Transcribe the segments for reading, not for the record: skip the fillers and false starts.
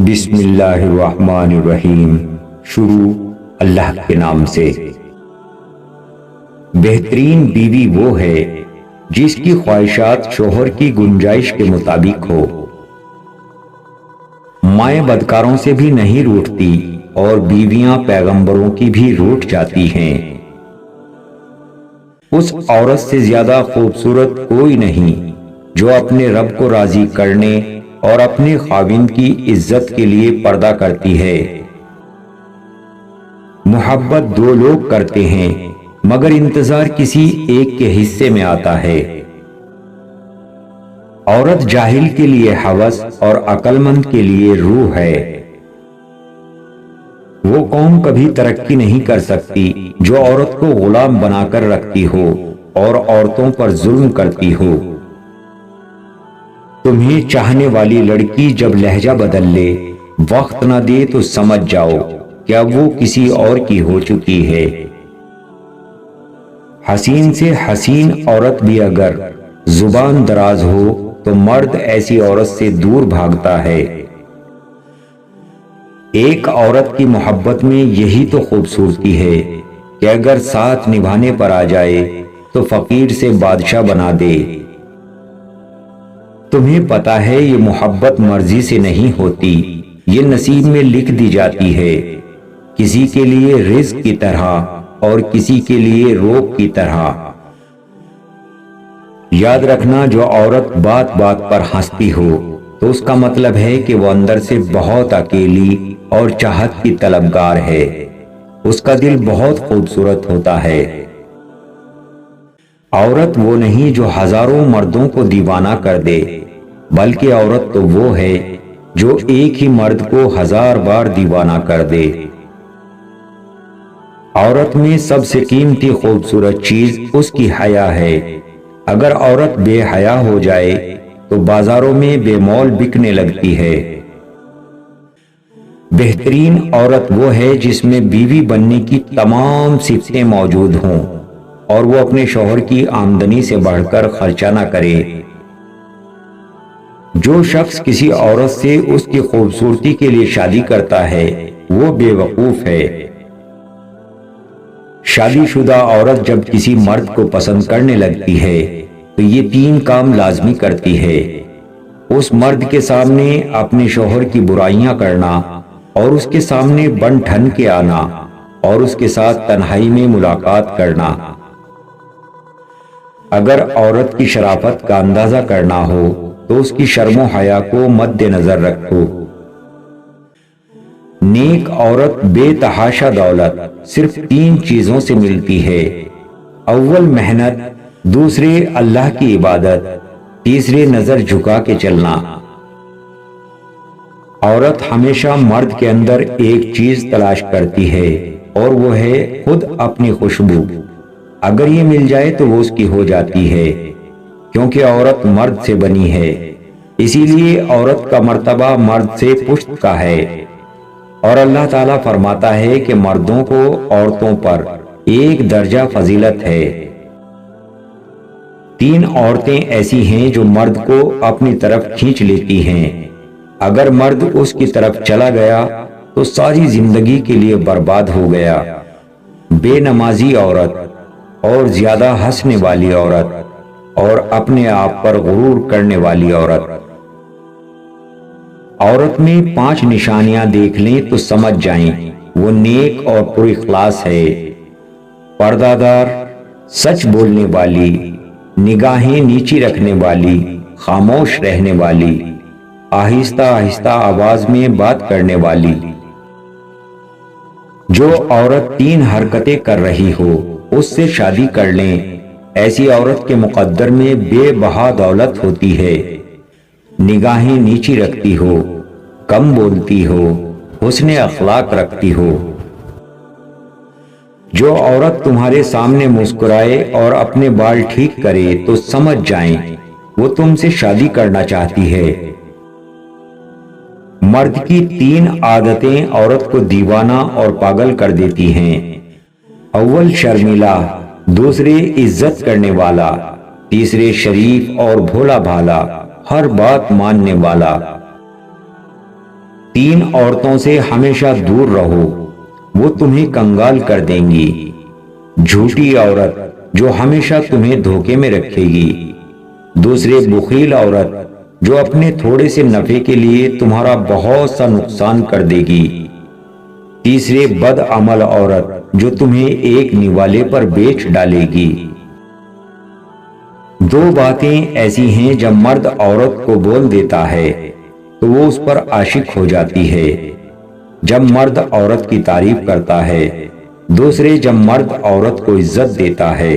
بسم اللہ الرحمن الرحیم۔ شروع اللہ کے نام سے۔ بہترین بیوی وہ ہے جس کی خواہشات شوہر کی گنجائش کے مطابق ہو۔ مائیں بدکاروں سے بھی نہیں روٹتی اور بیویاں پیغمبروں کی بھی روٹ جاتی ہیں۔ اس عورت سے زیادہ خوبصورت کوئی نہیں جو اپنے رب کو راضی کرنے اور اپنے خاوند کی عزت کے لیے پردہ کرتی ہے۔ محبت دو لوگ کرتے ہیں مگر انتظار کسی ایک کے حصے میں آتا ہے۔ عورت جاہل کے لیے ہوس اور عقل مند کے لیے روح ہے۔ وہ قوم کبھی ترقی نہیں کر سکتی جو عورت کو غلام بنا کر رکھتی ہو اور عورتوں پر ظلم کرتی ہو۔ تمہیں چاہنے والی لڑکی جب لہجہ بدل لے، وقت نہ دے تو سمجھ جاؤ کہ اب وہ کسی اور کی ہو چکی ہے۔ حسین سے حسین عورت بھی اگر زبان دراز ہو تو مرد ایسی عورت سے دور بھاگتا ہے۔ ایک عورت کی محبت میں یہی تو خوبصورتی ہے کہ اگر ساتھ نبھانے پر آ جائے تو فقیر سے بادشاہ بنا دے۔ تمہیں پتا ہے یہ محبت مرضی سے نہیں ہوتی، یہ نصیب میں لکھ دی جاتی ہے، کسی کے لیے رزق کی طرح اور کسی کے لیے روک کی طرح۔ یاد رکھنا جو عورت بات بات پر ہنستی ہو تو اس کا مطلب ہے کہ وہ اندر سے بہت اکیلی اور چاہت کی طلبگار ہے۔ اس کا دل بہت خوبصورت ہوتا ہے۔ عورت وہ نہیں جو ہزاروں مردوں کو دیوانہ کر دے، بلکہ عورت تو وہ ہے جو ایک ہی مرد کو 1000 بار دیوانہ کر دے۔ عورت میں سب سے قیمتی خوبصورت چیز اس کی حیا ہے۔ اگر عورت بے حیا ہو جائے تو بازاروں میں بے مول بکنے لگتی ہے۔ بہترین عورت وہ ہے جس میں بیوی بننے کی تمام صفتیں موجود ہوں اور وہ اپنے شوہر کی آمدنی سے بڑھ کر خرچہ نہ کرے۔ جو شخص کسی عورت سے اس کی خوبصورتی کے لیے شادی کرتا ہے وہ بے وقوف ہے۔ شادی شدہ عورت جب کسی مرد کو پسند کرنے لگتی ہے تو یہ 3 کام لازمی کرتی ہے۔ اس مرد کے سامنے اپنے شوہر کی برائیاں کرنا اور اس کے سامنے بن ٹھن کے آنا اور اس کے ساتھ تنہائی میں ملاقات کرنا۔ اگر عورت کی شرافت کا اندازہ کرنا ہو تو اس کی شرم و حیا کو مد نظر رکھو۔ نیک عورت بے تحاشا دولت صرف 3 چیزوں سے ملتی ہے۔ اول محنت، دوسرے اللہ کی عبادت، تیسرے نظر جھکا کے چلنا۔ عورت ہمیشہ مرد کے اندر ایک چیز تلاش کرتی ہے اور وہ ہے خود اپنی خوشبو۔ اگر یہ مل جائے تو وہ اس کی ہو جاتی ہے، کیونکہ عورت مرد سے بنی ہے، اسی لیے عورت کا مرتبہ مرد سے پشت کا ہے۔ اور اللہ تعالیٰ فرماتا ہے کہ مردوں کو عورتوں پر 1 درجہ فضیلت ہے۔ 3 عورتیں ایسی ہیں جو مرد کو اپنی طرف کھینچ لیتی ہیں۔ اگر مرد اس کی طرف چلا گیا تو ساری زندگی کے لیے برباد ہو گیا۔ بے نمازی عورت اور زیادہ ہنسنے والی عورت اور اپنے آپ پر غرور کرنے والی عورت۔ عورت میں 5 نشانیاں دیکھ لیں تو سمجھ جائیں وہ نیک اور پر اخلاص ہے۔ پردہ دار، سچ بولنے والی، نگاہیں نیچی رکھنے والی، خاموش رہنے والی، آہستہ آہستہ آواز میں بات کرنے والی۔ جو عورت 3 حرکتیں کر رہی ہو اس سے شادی کر لیں۔ ایسی عورت کے مقدر میں بے بہا دولت ہوتی ہے۔ نگاہیں نیچی رکھتی ہو، کم بولتی ہو، حسن اخلاق رکھتی ہو۔ جو عورت تمہارے سامنے مسکرائے اور اپنے بال ٹھیک کرے تو سمجھ جائیں وہ تم سے شادی کرنا چاہتی ہے۔ مرد کی 3 عادتیں عورت کو دیوانہ اور پاگل کر دیتی ہیں۔ اول شرمیلا، دوسرے عزت کرنے والا، تیسرے شریف اور بھولا بھالا، ہر بات ماننے والا۔ 3 عورتوں سے ہمیشہ دور رہو، وہ تمہیں کنگال کر دیں گی۔ جھوٹی عورت جو ہمیشہ تمہیں دھوکے میں رکھے گی، دوسرے بخیل عورت جو اپنے تھوڑے سے نفع کے لیے تمہارا بہت سا نقصان کر دے گی، تیسرے بد عمل عورت جو تمہیں ایک نوالے پر بیچ ڈالے گی۔ 2 باتیں ایسی ہیں جب مرد عورت کو بول دیتا ہے تو وہ اس پر عاشق ہو جاتی ہے۔ جب مرد عورت کی تعریف کرتا ہے، دوسرے جب مرد عورت کو عزت دیتا ہے۔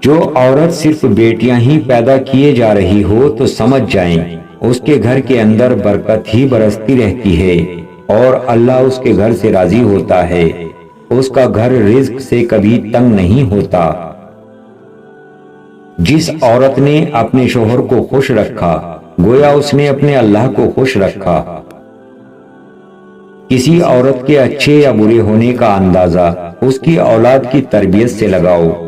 جو عورت صرف بیٹیاں ہی پیدا کیے جا رہی ہو تو سمجھ جائیں اس کے گھر کے اندر برکت ہی برستی رہتی ہے اور اللہ اس کے گھر سے راضی ہوتا ہے، اس کا گھر رزق سے کبھی تنگ نہیں ہوتا۔ جس عورت نے اپنے شوہر کو خوش رکھا گویا اس نے اپنے اللہ کو خوش رکھا۔ کسی عورت کے اچھے یا برے ہونے کا اندازہ اس کی اولاد کی تربیت سے لگاؤ۔